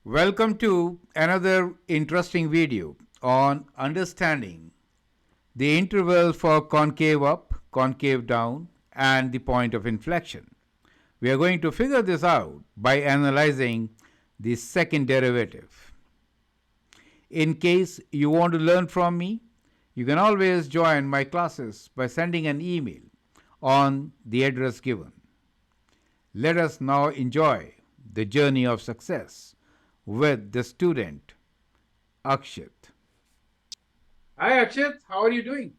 Welcome to another interesting video on understanding the interval for concave up, concave down, and the point of inflection. We are going to figure this out by analyzing the second derivative. In case you want to learn from me, you can always join my classes by sending an email on the address given. Let us now enjoy the journey of success with the student Akshit. Hi Akshit, how are you doing?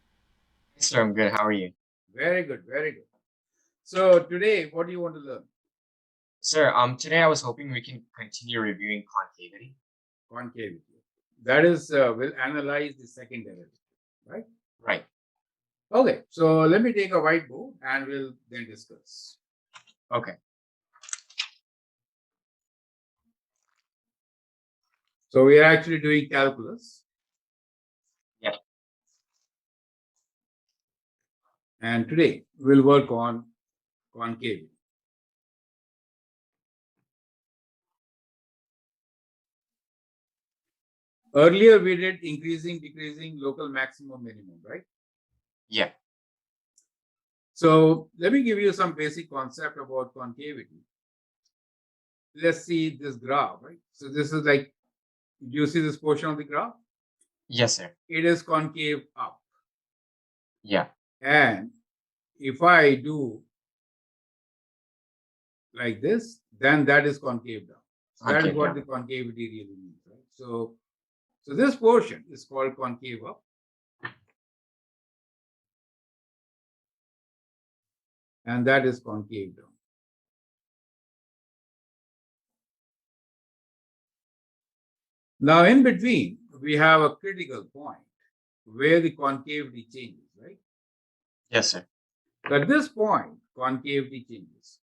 Yes, sir, I'm good. How are you? Very good, very good. So today, what do you want to learn? Sir, today I was hoping we can continue reviewing concavity. Concavity. That is, we'll analyze the second derivative, right? Right. Okay, so let me take a whiteboard and we'll then discuss. Okay. So we are actually doing calculus. Yep. And today we'll work on concavity. Earlier we did increasing, decreasing, local maximum, minimum, right? Yeah. So let me give you some basic concept about concavity. Let's see this graph, right? So this is like, do you see this portion of the graph? Yes, sir. It is concave up. Yeah. And if I do like this, then that is concave down. So that is what the concavity really means, right? So this portion is called concave up. And that is concave down. Now, in between, we have a critical point where the concavity changes, right? Yes, sir. So at this point, concavity changes.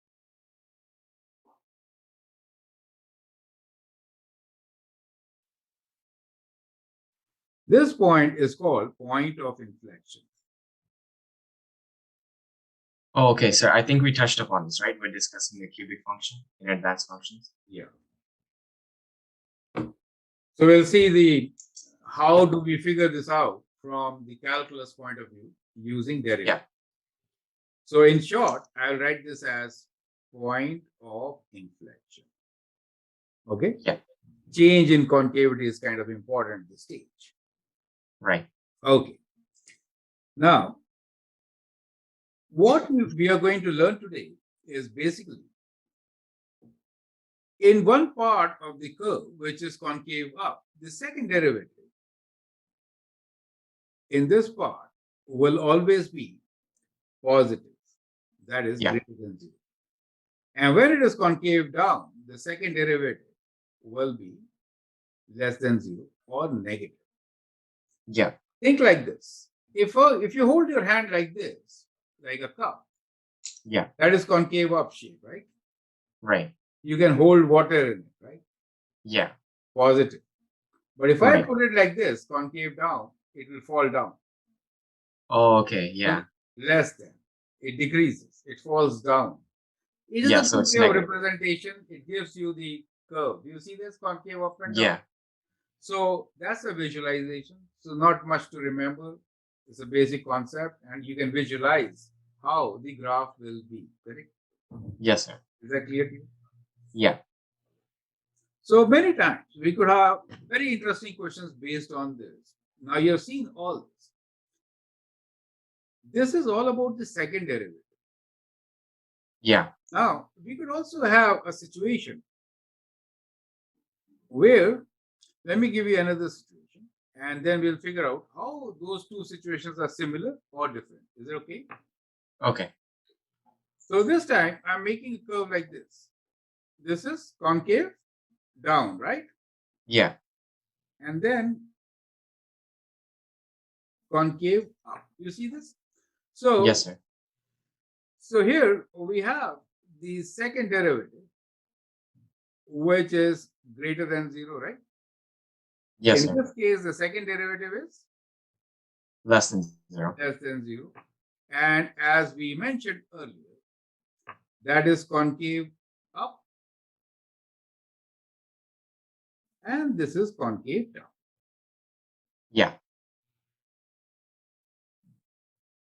This point is called point of inflection. Oh, okay, sir. I think we touched upon this, right? We're discussing the cubic function in advanced functions. Yeah. So we'll see how do we figure this out from the calculus point of view using derivative. Yeah. So in short, I'll write this as point of inflection. Okay? Yeah. Change in concavity is kind of important at this stage. Right. Okay. Now, what we are going to learn today is basically in one part of the curve, which is concave up, the second derivative in this part will always be positive. That is greater than 0. And when it is concave down, the second derivative will be less than 0 or negative. Yeah. Think like this. If you hold your hand like this, like a cup, yeah, that is concave up shape, right? Right. You can hold water in it, right? Yeah. Positive. But if I put it like this, concave down, it will fall down. Oh, okay. Yeah. Less than. It decreases. It falls down. It is a so it's way of representation. It gives you the curve. Do you see this concave up and down? Yeah. So that's a visualization. So not much to remember. It's a basic concept, and you can visualize how the graph will be. Correct? Yes, sir. Is that clear to you? Yeah. So many times we could have very interesting questions based on this. Now you've seen all this. This is all about the second derivative. Yeah. Now, we could also have a situation where, let me give you another situation, and then we'll figure out how those two situations are similar or different. Is it okay? Okay. So this time, I'm making a curve like this. This is concave down, right? Yeah. And then concave up. You see this? So yes, sir. So here we have the second derivative, which is greater than 0, right? Yes, In sir. this case, the second derivative is Less than 0. less than 0. And as we mentioned earlier, that is concave up, and this is concave down. Yeah.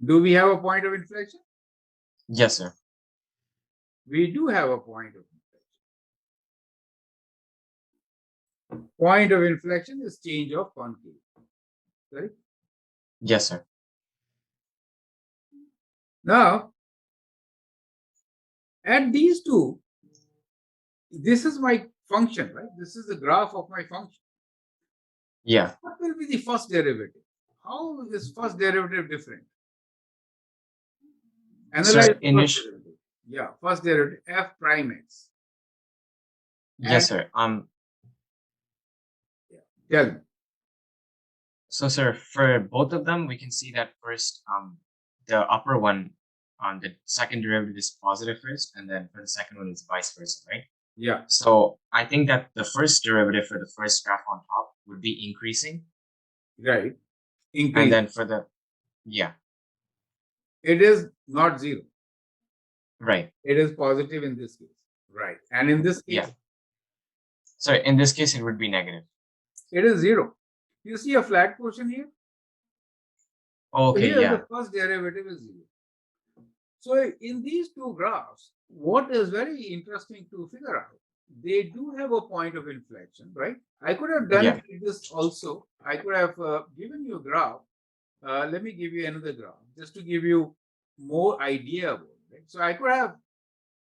Do we have a point of inflection? Yes, sir. We do have a point of inflection. Point of inflection is change of concave, right? Yes, sir. Now, at these two, this is my function, right? This is the graph of my function. Yeah. What will be the first derivative? How is first derivative different? Analyze Sir, first derivative. Yeah, first derivative f prime x. Yes, sir. Tell me. So, sir, for both of them, we can see that first, the upper one, the second derivative is positive first, and then for the second one, it's vice versa, right? Yeah, So I think that the first derivative for the first graph on top would be increasing, right. and Increase. then for the It is not 0. right, It is positive in this case. Right. And in this case, yeah. So in this case, it would be negative. it is 0. You see a flat portion here? Okay, So here yeah, the first derivative is 0. So in these two graphs, what is very interesting to figure out, they do have a point of inflection, right? I could have done yeah, it like this also. I could have given you a graph. Let me give you another graph just to give you more idea about it. Right? So I could have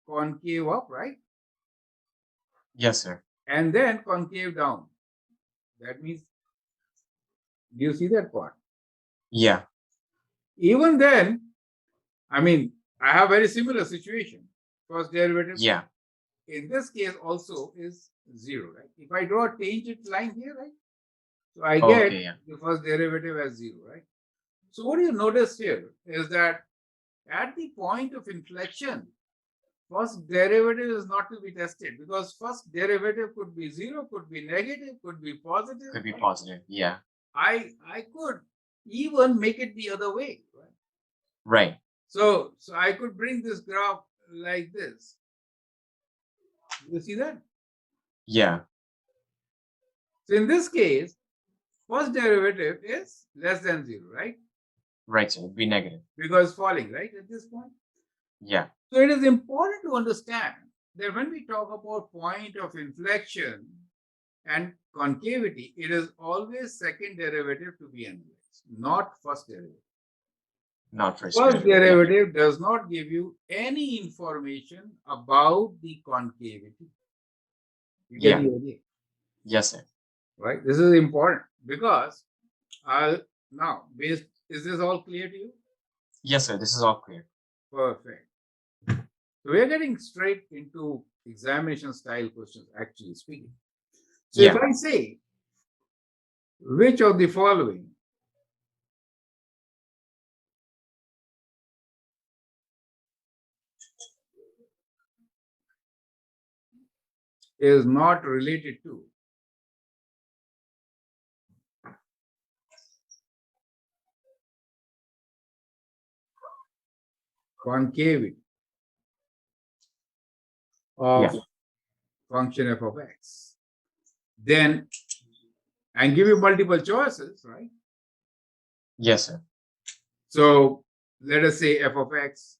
concave up, right? yes, sir. And then concave down. That means, do you see that part? Yeah, Even then, I mean, I have very similar situation. First derivative yeah, in this case also is 0, right? If I draw a tangent line here, right? So I get okay, yeah, the first derivative as 0, right? So what you notice here is that at the point of inflection, first derivative is not to be tested because first derivative could be 0, could be negative, could be positive. could be right? positive. Yeah, I could even make it the other way, right? right. So I could bring this graph like this. You see that? Yeah, So in this case, first derivative is less than 0, right? right, sir. It'd be negative. Because falling, right, at this point. Yeah, So it is important to understand that when we talk about point of inflection and concavity, it is always second derivative to be analyzed, not first derivative. not first First derivative. Yeah. derivative does not give you any information about the concavity. You get Yeah. the idea, Yes, sir. right? This is important because now, is this all clear to you? Yes, sir. This is all clear. Perfect. So we are getting straight into examination style questions, actually speaking. So if Yeah. I say, which of the following is not related to concavity of Yeah. function f of x, then, and give you multiple choices, right? Yes, sir. So let us say f of x,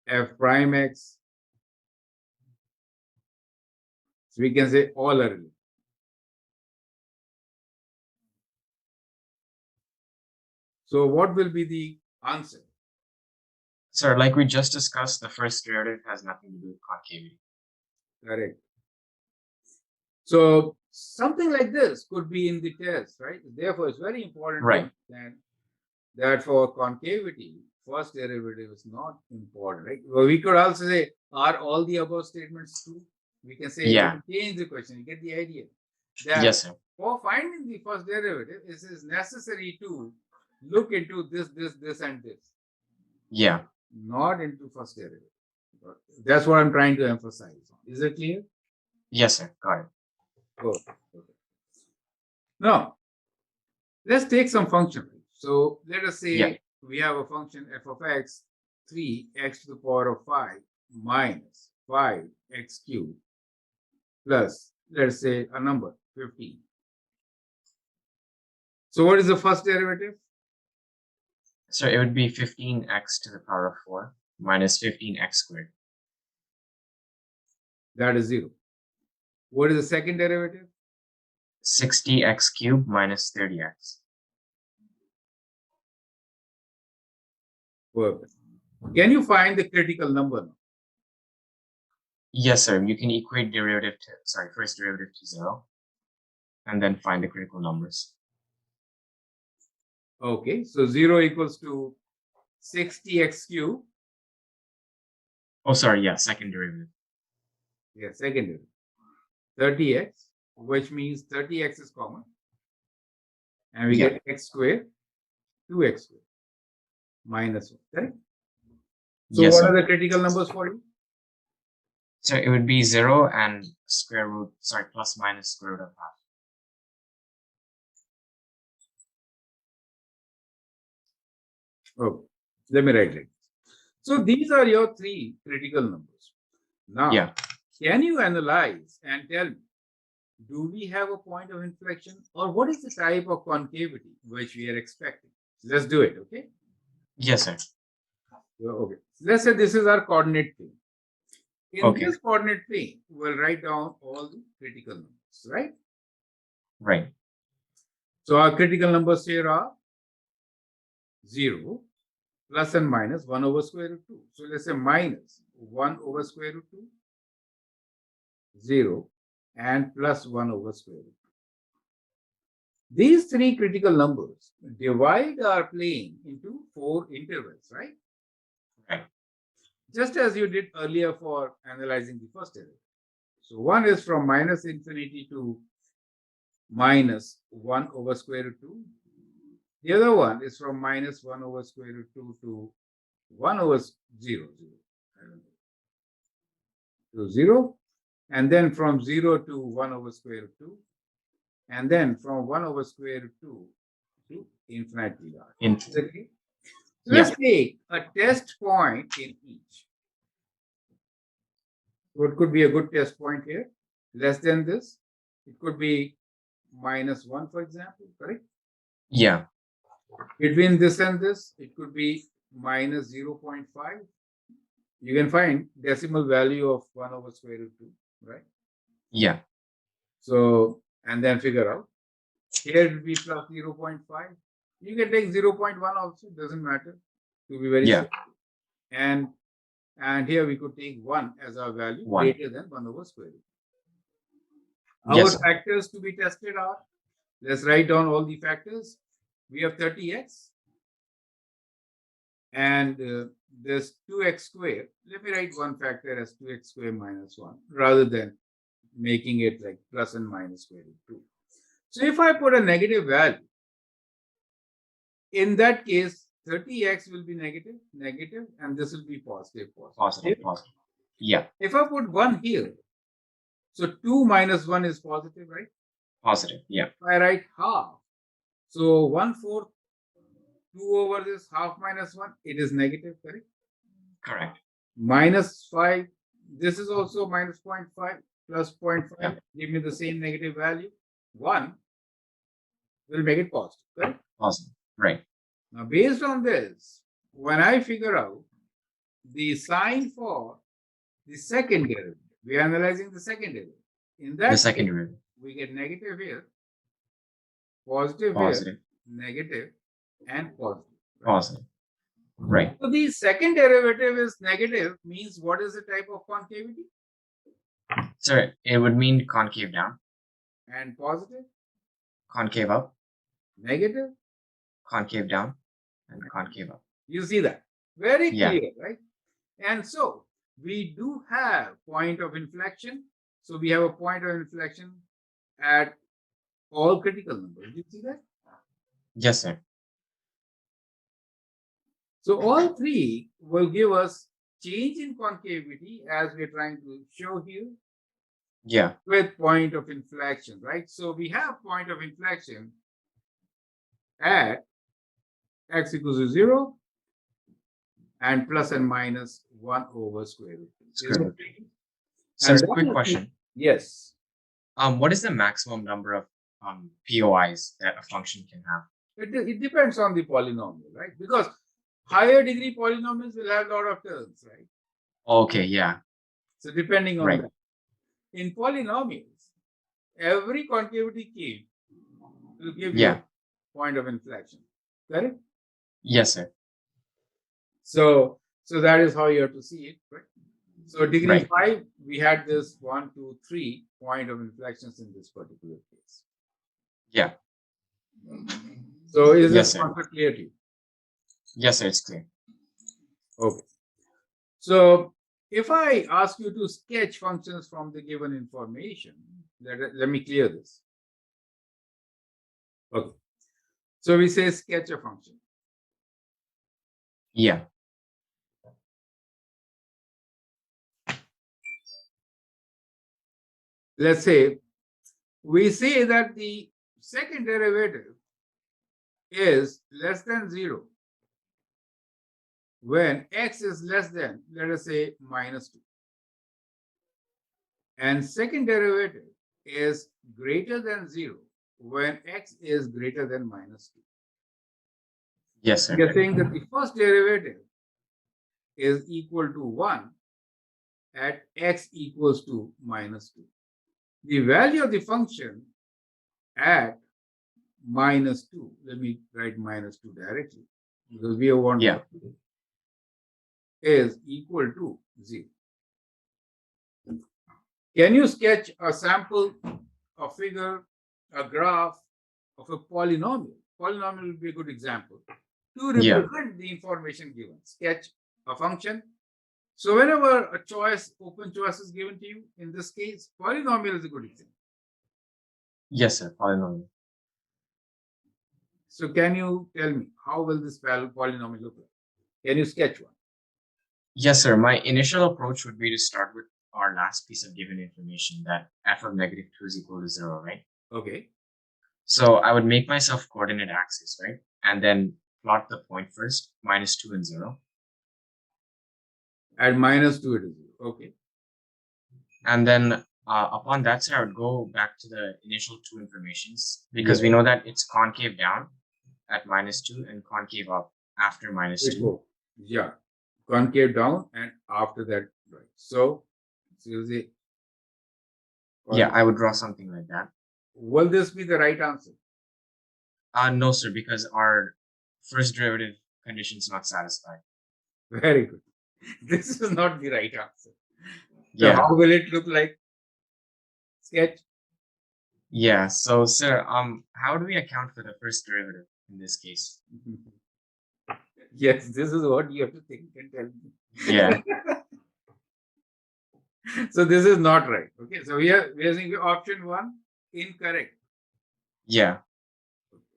f prime x. So we can say all are related. So what will be the answer? Sir, like we just discussed, the first derivative has nothing to do with concavity. Correct. So something like this could be in the test, right? Therefore, it's very important Right. to understand that for concavity, first derivative is not important, right? Well, we could also say, are all the above statements true? We can say, Yeah. we can change the question. You get the idea. That Yes, sir. for finding the first derivative, it is necessary to look into this, and this. Yeah. Not into first derivative. That's what I'm trying to emphasize on. Is it clear? Yes, sir. Got it. Good. Okay. Now, let's take some function. So let us say Yeah. we have a function f of x, 3x to the power of 5 minus 5x cubed plus, let's say, a number, 15. So what is the first derivative? So it would be 15x to the power of 4 minus 15x squared. That is 0. What is the second derivative? 60x cubed minus 30x. Perfect. Can you find the critical number now? Yes, sir. You can equate first derivative to 0 and then find the critical numbers. Okay, so 0 equals to 60x cubed. Oh, sorry. Yeah, second derivative. Yeah, second derivative. 30x, which means 30x is common. And we get x squared, 2x squared, minus 1, correct? So Yes, what sir. are the critical numbers for you? So it would be 0 and plus minus square root of half. Okay, let me write it. So these are your three critical numbers. Now, Yeah. can you analyze and tell me, do we have a point of inflection or what is the type of concavity which we are expecting? Let's do it, okay? Yes, sir. Okay. Let's say this is our coordinate plane. In Okay. this coordinate plane, we'll write down all the critical numbers, right? Right. So our critical numbers here are 0, plus and minus 1 over square root 2. So let's say minus 1 over square root 2, 0, and plus 1 over square root 2. These three critical numbers divide our plane into 4 intervals, right? Right. Just as you did earlier for analyzing the first derivative. So one is from minus infinity to minus 1 over square root 2. The other one is from minus 1 over square root 2 to 1 over 0, to 0. And then from 0 to 1 over square root 2. And then from 1 over square root 2 to infinity large. Okay? So let's take a test point in each. What could be a good test point here? Less than this. It could be minus 1, for example, correct? Yeah. Between this and this, it could be minus 0.5. You can find decimal value of 1 over square root 2, right? Yeah. So, and then figure out. Here it will be plus 0.5. You can take 0.1 also, doesn't matter, to be very simple. And here we could take 1 as our value, greater than 1 over square root. Our factors to be tested are, let's write down all the factors. We have 30x and this 2x squared. Let me write one factor as 2x squared minus 1 rather than making it like plus and minus square root 2. So if I put a negative value, in that case, 30x will be negative, and this will be positive. Positive. Yeah. If I put 1 here, so 2 minus 1 is positive, right? Positive, yeah. If I write half, so 1/4, 2 over this, half minus 1, it is negative, correct? Correct. Minus 5, this is also minus 0.5, plus 0.5, Yeah. give me the same negative value. 1 will make it positive, correct? Positive, right. Now, based on this, when I figure out the sign for the second derivative, we are analyzing the second derivative. In that second case, derivative, we get negative here, positive here, negative, and positive. Right? Positive, right. So the second derivative is negative, means what is the type of concavity? Sir, it would mean concave down. And positive? Concave up. Negative? Concave down and concave up. You see that? Very clear, right? And so we do have point of inflection. So we have a point of inflection at all critical numbers. Do you see that? Yes, sir. So all three will give us change in concavity as we're trying to show here. Yeah. with point of inflection, right? So we have point of inflection at x equals to 0 and plus and minus 1 over square root. Is Square it root. clear? Sir, And what quick is question. yes. What is the maximum number of POIs that a function can have? It depends on the polynomial, right? Because higher degree polynomials will have a lot of terms, right? Okay, yeah. So depending on Right. that. In polynomials, every concavity cube will give you Yeah. a point of inflection. Correct? Yes, sir. So that is how you have to see it, right? So degree Right. 5, we had this 1, 2, 3 point of inflections in this particular case. Yeah. So is Yes, this sir. concept clear to you? Yes, sir. It's clear. Okay. So if I ask you to sketch functions from the given information, let me clear this. Okay. So we say sketch a function. Yeah. Let's say we say that the second derivative is less than 0 when x is less than, let us say, minus 2. And second derivative is greater than 0 when x is greater than minus 2. Yes, We sir. are saying that the first derivative is equal to 1 at x equals to minus 2. The value of the function at minus 2, let me write minus 2 directly because we want Yeah. is equal to 0. Can you sketch a sample, a figure, a graph of a polynomial? Polynomial will be a good example to Yeah. represent the information given. Sketch a function. So whenever a choice, open choice is given to you, in this case, polynomial is a good example. Yes, sir. Polynomial. So can you tell me how will this polynomial look like? Can you sketch one? Yes, sir. My initial approach would be to start with our last piece of given information that f of negative 2 is equal to 0, right? Okay. So I would make myself coordinate axis, right? And then plot the point first, minus 2 and 0. At minus 2 it is 0. Okay. And then upon that, sir, I would go back to the initial two informations because we know that it's concave down at minus 2 and concave up after minus 2. Yeah. Concave down and after that, right. So you see, Yeah, I would draw something like that. will this be the right answer? No, sir, because our first derivative condition is not satisfied. Very good. This is not the right answer. So Yeah. how will it look like? Sketch. Yeah. So, sir, how do we account for the first derivative in this case? Yes, this is what you have to think and tell me. Yeah. So this is not right. Okay. So we are saying option 1 incorrect. Yeah.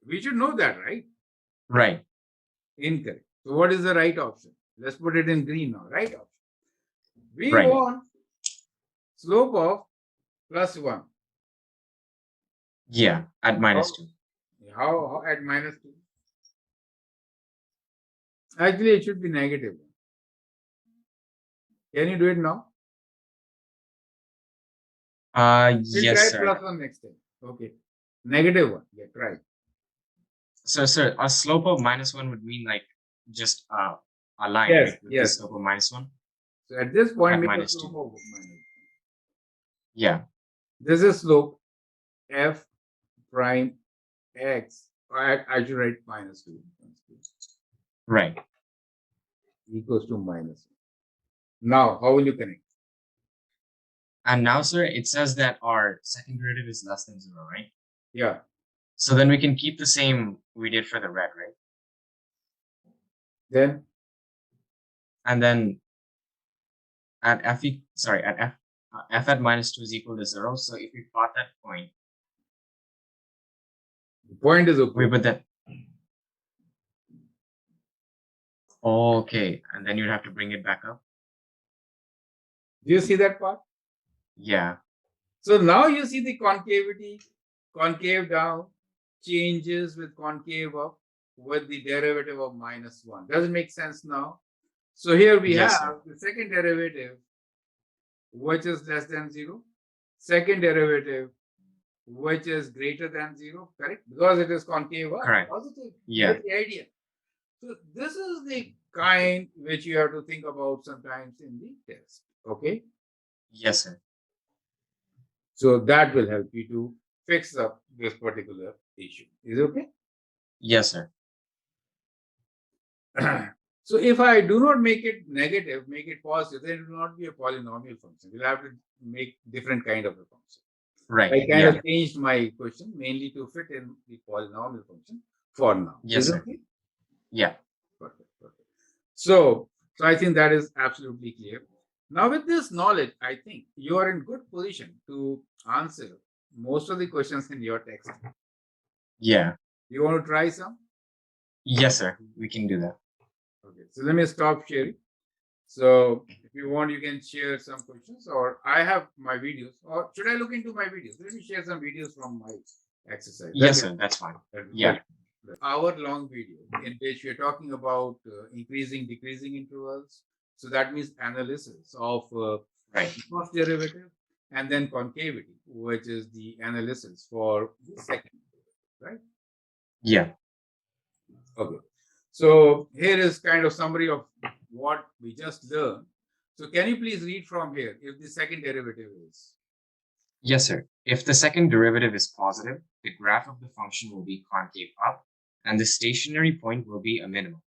We should know that, right? Right. Incorrect. So what is the right option? Let's put it in green now. Right option. We Right. want slope of plus 1. Yeah. At minus 2. How at minus 2? Actually, it should be negative. Can you do it now? We'll Yes, try sir. plus 1 next time. Okay. Negative 1. Yeah, try. So, sir, a slope of minus 1 would mean like just a line, Yes, right? With yes. the slope of minus 1. So at this point, At make a minus slope 2. of minus. Yeah. This is slope f prime x. I should write minus 2. Right. Equals to minus 1. Now, how will you connect? And now, sir, it says that our second derivative is less than 0, right? Yeah. So then we can keep the same we did for the red, right? Then And then at f, f at minus 2 is equal to 0. So if we plot that point, the point is okay. we would then. Okay. And then you'd have to bring it back up. Do you see that part? Yeah. So now you see the concavity, concave down changes with concave up with the derivative of -1. Does it make sense now? So here we Yes, have sir. the second derivative, which is less than 0. Second derivative, which is greater than 0, correct? Because it is concave up, Correct. positive. You Yeah. get the idea. So this is the kind which you have to think about sometimes in the test, okay? Yes, sir. So that will help you to fix up this particular issue. Is it okay? Yes, sir. So if I do not make it negative, make it positive, then it will not be a polynomial function. We'll have to make different kind of a function. Right. I kind Yeah. of changed my question mainly to fit in the polynomial function for now. Yes, Is it sir. okay? Yeah. Perfect. Perfect. So I think that is absolutely clear. Now with this knowledge, I think you are in good position to answer most of the questions in your text. Yeah. You want to try some? Yes, sir. We can do that. Okay. So let me stop sharing. So if you want, you can share some questions, or I have my videos, or should I look into my videos? Let me share some videos from my exercise. Yes, sir. That's fine. Yeah. Hour-long video in which we're talking about increasing, decreasing intervals. So that means analysis of Right. first derivative and then concavity, which is the analysis for the second derivative, right? Yeah. Okay. So here is kind of summary of what we just learned. So can you please read from here if the second derivative is? Yes, sir. If the second derivative is positive, the graph of the function will be concave up, and the stationary point will be a minimum.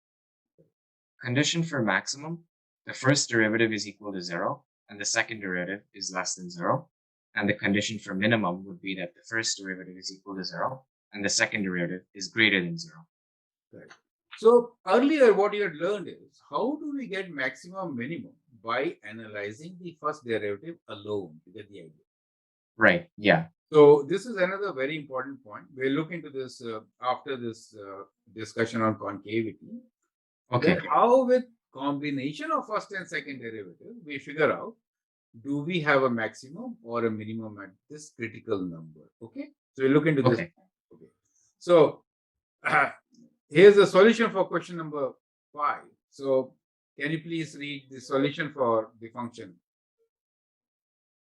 Condition for maximum, the first derivative is equal to 0, and the second derivative is less than 0. And the condition for minimum would be that the first derivative is equal to 0, and the second derivative is greater than 0. Right. So earlier what you had learned is how do we get maximum minimum by analyzing the first derivative alone to get the idea. Right. Yeah. So this is another very important point. We'll look into this after this discussion on concavity. Okay. That how with combination of first and second derivative, we figure out do we have a maximum or a minimum at this critical number. Okay. So we look into this. Okay. Okay. So here's the solution for question number 5. So can you please read the solution for the function?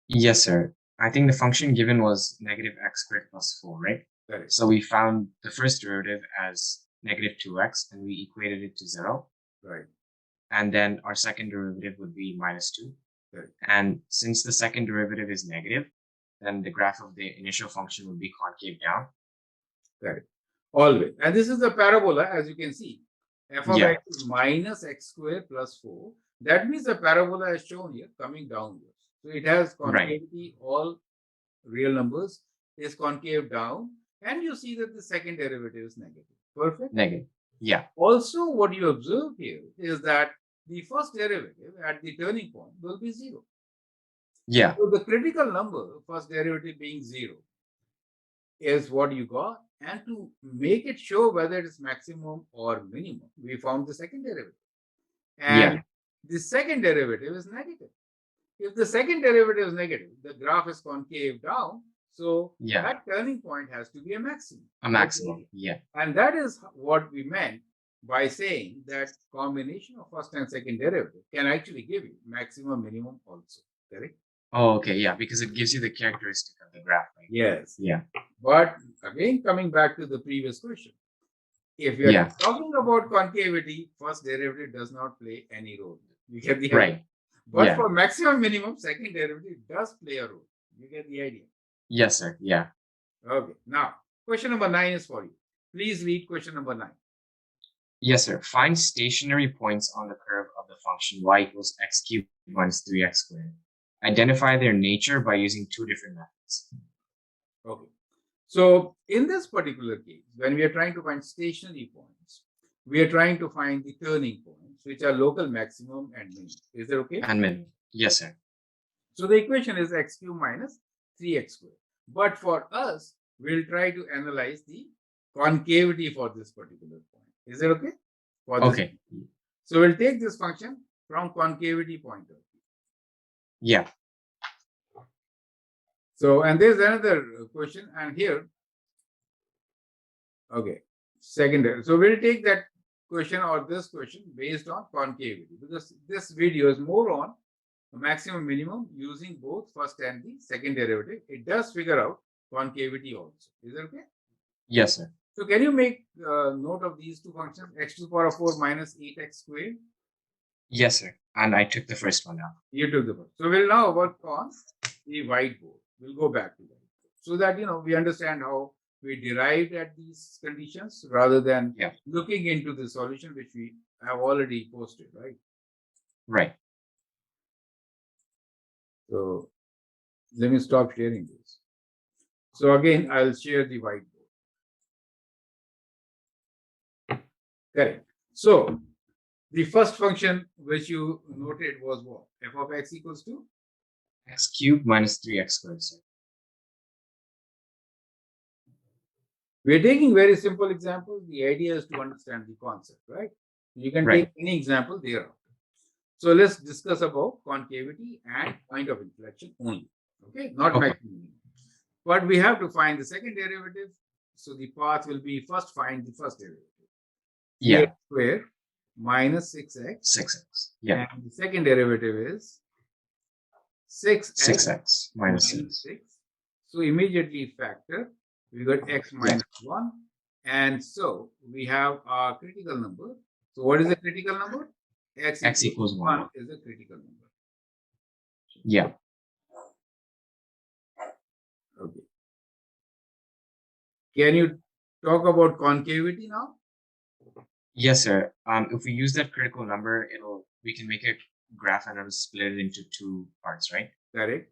Yes, sir. I think the function given was negative x squared plus 4, right? Correct. So we found the first derivative as negative 2x, and we equated it to 0. Right. And then our second derivative would be -2. Correct. And since the second derivative is negative, then the graph of the initial function would be concave down. Correct. Always. And this is a parabola, as you can see. F of x is minus x squared plus 4. That means the parabola is shown here coming downwards. So it has concavity, all real numbers is concave down. And you see that the second derivative is negative. Perfect. Negative. Yeah. Also, what you observe here is that the first derivative at the turning point will be 0. Yeah. So the critical number, first derivative being 0, is what you got. And to make it show whether it is maximum or minimum, we found the second derivative. And the second derivative is negative. If the second derivative is negative, the graph is concave down. So that turning point has to be a maximum. A maximum. Yeah. And that is what we meant by saying that combination of first and second derivative can actually give you maximum, minimum also. Correct? Oh, okay. Yeah, because it gives you the characteristic of the graph, right? Yes. Yeah. But again, coming back to the previous question, if we are talking about concavity, first derivative does not play any role. You get the idea. Right. But for maximum, minimum, second derivative does play a role. You get the idea. Yes, sir. Yeah. Okay. Now, question number 9 is for you. Please read question number 9. Yes, sir. Find stationary points on the curve of the function y equals x cubed minus 3x squared. Identify their nature by using two different methods. Okay. So in this particular case, when we are trying to find stationary points, we are trying to find the turning points, which are local maximum and minimum. Is that okay? And minimum. Yes, sir. So the equation is x cubed minus 3x squared. But for us, we'll try to analyze the concavity for this particular point. Is that okay? Okay. So we'll take this function from concavity point of view. Yeah. So, and there's another question, and here, okay, secondary. So we'll take that question or this question based on concavity, because this video is more on maximum minimum using both first and the second derivative. It does figure out concavity also. Is that okay? Yes, sir. So can you make note of these two functions, x to the power of 4 minus 8x squared? Yes, sir. And I took the first one down. You took the first. So we'll now work on the whiteboard. We'll go back to that so that we understand how we derived at these conditions rather than looking into the solution which we have already posted, right? Right. So let me stop sharing this. So again, I'll share the whiteboard. Correct. So the first function which you noted was what? F of x equals to? X cubed minus 3x squared, sir. We're taking very simple examples. The idea is to understand the concept, right? You can take any example thereafter. So let's discuss about concavity and point of inflection only. Okay, not maximum. But we have to find the second derivative. So the path will be first find the first derivative. Yeah. X square minus 6x. 6x. Yeah. And the second derivative is 6x minus 6. So immediately factor. We got x minus 1. And so we have our critical number. So what is the critical number? X equals 1 is a critical number. Yeah. Okay. Can you talk about concavity now? Yes, sir. If we use that critical number, we can make a graph and it'll split it into two parts, right? Correct.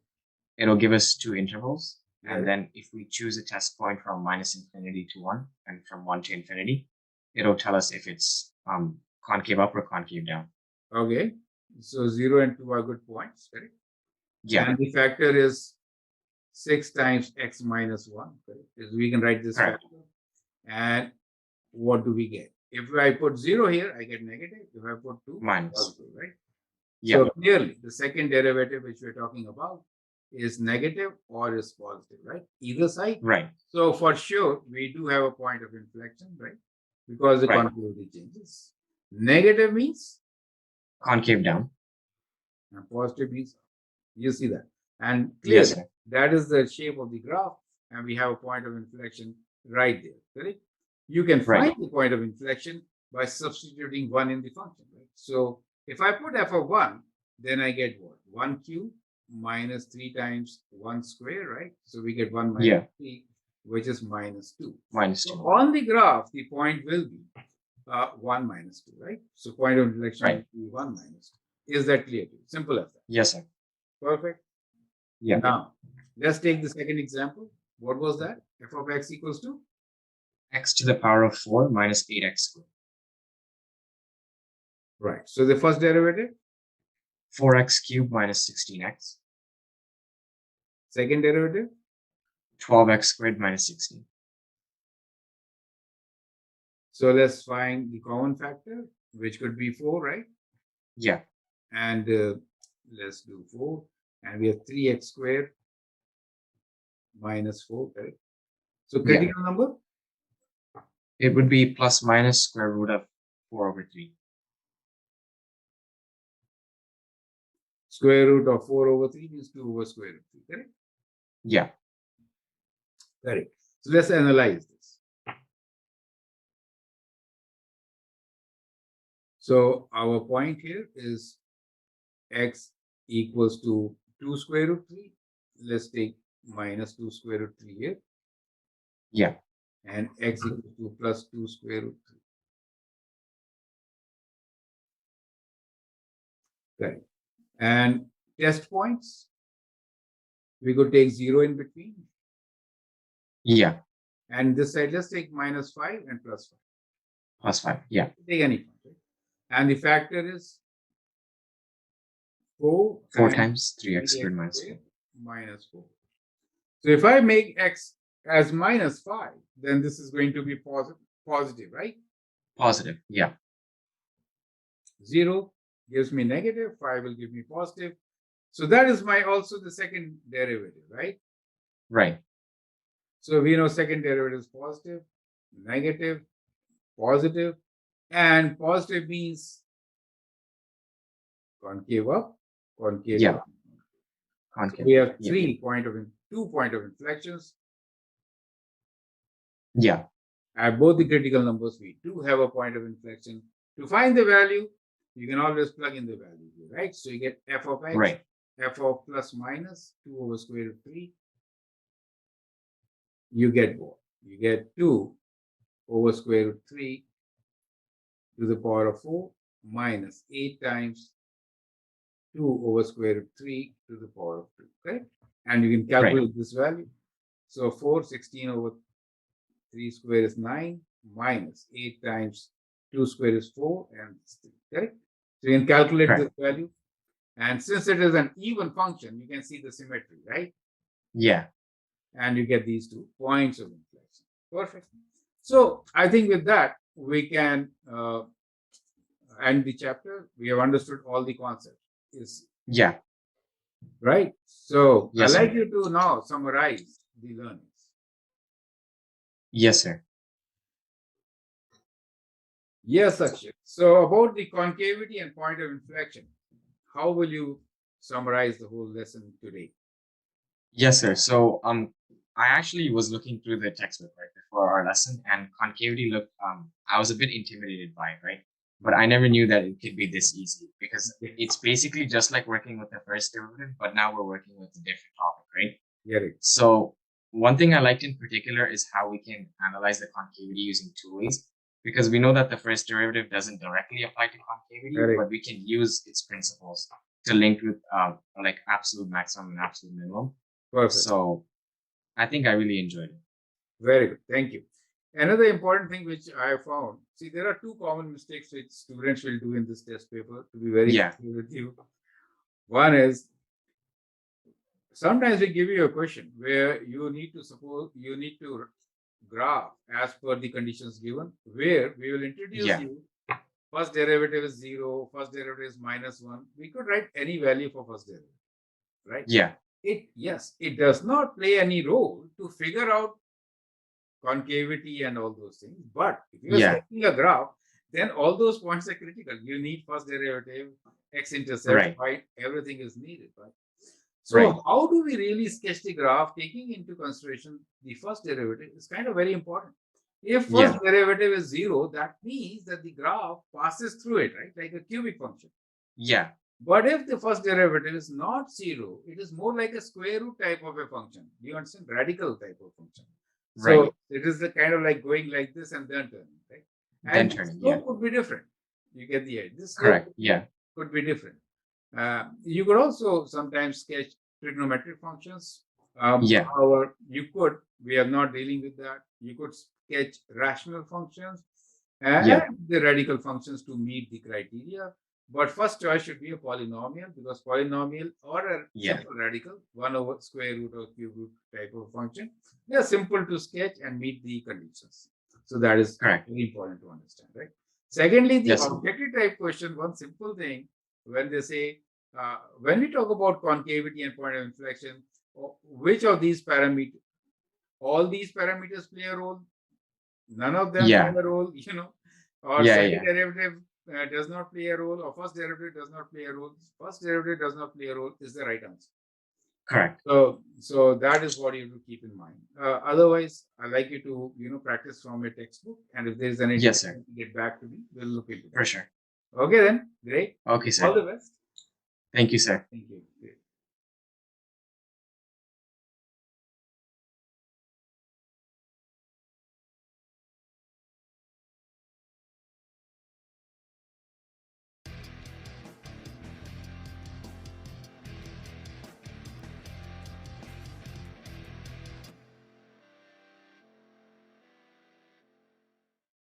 It'll give us two intervals. And then if we choose a test point from minus infinity to 1 and from 1 to infinity, it'll tell us if it's concave up or concave down. Okay. So 0 and 2 are good points, correct? Yeah. And the factor is 6 times x minus 1, correct? So we can write this factor. And what do we get? If I put 0 here, I get negative. If I put 2, minus, positive, right? Yeah. So clearly, the second derivative which we're talking about is negative or is positive, right? Either side. Right. So for sure, we do have a point of inflection, right? Because the concavity changes. Negative means? Concave down. And positive means? You see that. And clearly, that is the shape of the graph. And we have a point of inflection right there, correct? You can find the point of inflection by substituting 1 in the function, right? So if I put f of 1, then I get what? 1 cube minus 3 times 1 square, right? So we get 1 minus 3, which is minus 2. Minus 2. So on the graph, the point will be 1 minus 2, right? So point of inflection will be 1 minus 2. Is that clear to you? Simple as that. Yes, sir. Perfect. Yeah. Now, let's take the second example. What was that? F of x equals to? X to the power of 4 minus 8x squared. Right. So the first derivative? 4x cubed minus 16x. Second derivative? 12x squared minus 16. So let's find the common factor, which could be 4, right? Yeah. And let's do 4. And we have 3x squared minus 4, correct? So critical number? It would be plus minus square root of 4 over 3. Square root of 4 over 3 means 2 over square root 3, correct? Yeah. Correct. So let's analyze this. So our point here is x equals to 2 square root 3. Let's take minus 2 square root 3 here. Yeah. And x equals to plus 2 square root 3. Correct. And test points, we could take 0 in between. Yeah. And this side, let's take minus 5 and plus 5. Plus 5, yeah. Take any point, right? And the factor is 4 times 3x squared minus 4. Minus 4. So if I make x as minus 5, then this is going to be positive, right? Positive, yeah. 0 gives me negative, 5 will give me positive. So that is also the second derivative, right? Right. So we know second derivative is positive, negative, positive, and positive means concave up, concave Yeah. down. So Concave. we have Yeah. 2 point of inflections. Yeah. At both the critical numbers, we do have a point of inflection. To find the value, you can always plug in the value here, right? So you get f of x, Right. f of plus minus 2 over square root 3. You get what? You get 2 over square root 3 to the power of 4 minus 8 times 2 over square root 3 to the power of 2, correct? And you can calculate this value. So 16 over 3 square is 9 minus 8 times 2 square is 4 and 3, correct? So you can calculate this value. And since it is an even function, you can see the symmetry, right? Yeah. And you get these 2 points of inflection. Perfect. So I think with that, we can end the chapter. We have understood all the concepts. Yeah. Right? So Yes, I'd like sir. you to now summarize the learnings. Yes, sir. Yes, Akshay. So about the concavity and point of inflection, how will you summarize the whole lesson today? Yes, sir. So I actually was looking through the textbook right before our lesson, and concavity looked I was a bit intimidated by it, right? But I never knew that it could be this easy because it's basically just like working with the first derivative, but now we're working with a different topic, right? Get it? So one thing I liked in particular is how we can analyze the concavity using 2 ways, because we know that the first derivative doesn't directly apply to concavity, Correct. but we can use its principles to link with like absolute maximum and absolute minimum. Perfect. So I think I really enjoyed it. Very good. Thank you. Another important thing which I found, see, there are 2 common mistakes which students will do in this test paper, to be very clear with you. One is, sometimes we give you a question where you need to graph as per the conditions given, where we will introduce you. First derivative is 0, first derivative is -1. We could write any value for first derivative, right? Yeah. It does not play any role to figure out concavity and all those things. But if you're sketching a graph, then all those points are critical. You need first derivative, x-intercept, y, everything is needed, right? So how do we really sketch the graph taking into consideration the first derivative is kind of very important. If first derivative is 0, that means that the graph passes through it, right? Like a cubic function. Yeah. But if the first derivative is not 0, it is more like a square root type of a function. Do you understand? Radical type of function. So it is the kind of like going like this and then turning, right? And the slope could be different. You get the idea. This slope could be different. You could also sometimes sketch trigonometric functions. However, we are not dealing with that. You could sketch rational functions and the radical functions to meet the criteria. But first choice should be a polynomial, because polynomial or a simple radical, 1 over square root or cube root type of function, they are simple to sketch and meet the conditions. So that is very important to understand, right? Secondly, the objective type question, one simple thing, when they say, when we talk about concavity and point of inflection, which of these parameters, all these parameters play a role? None of them play a role, or second derivative does not play a role, or first derivative does not play a role. First derivative does not play a role is the right answer. Correct. So that is what you have to keep in mind. Otherwise, I'd like you to practice from a textbook, and if there is any get back to me, we'll look into it. For sure. Okay then, great. Okay, sir. All the best. Thank you, sir. Thank you.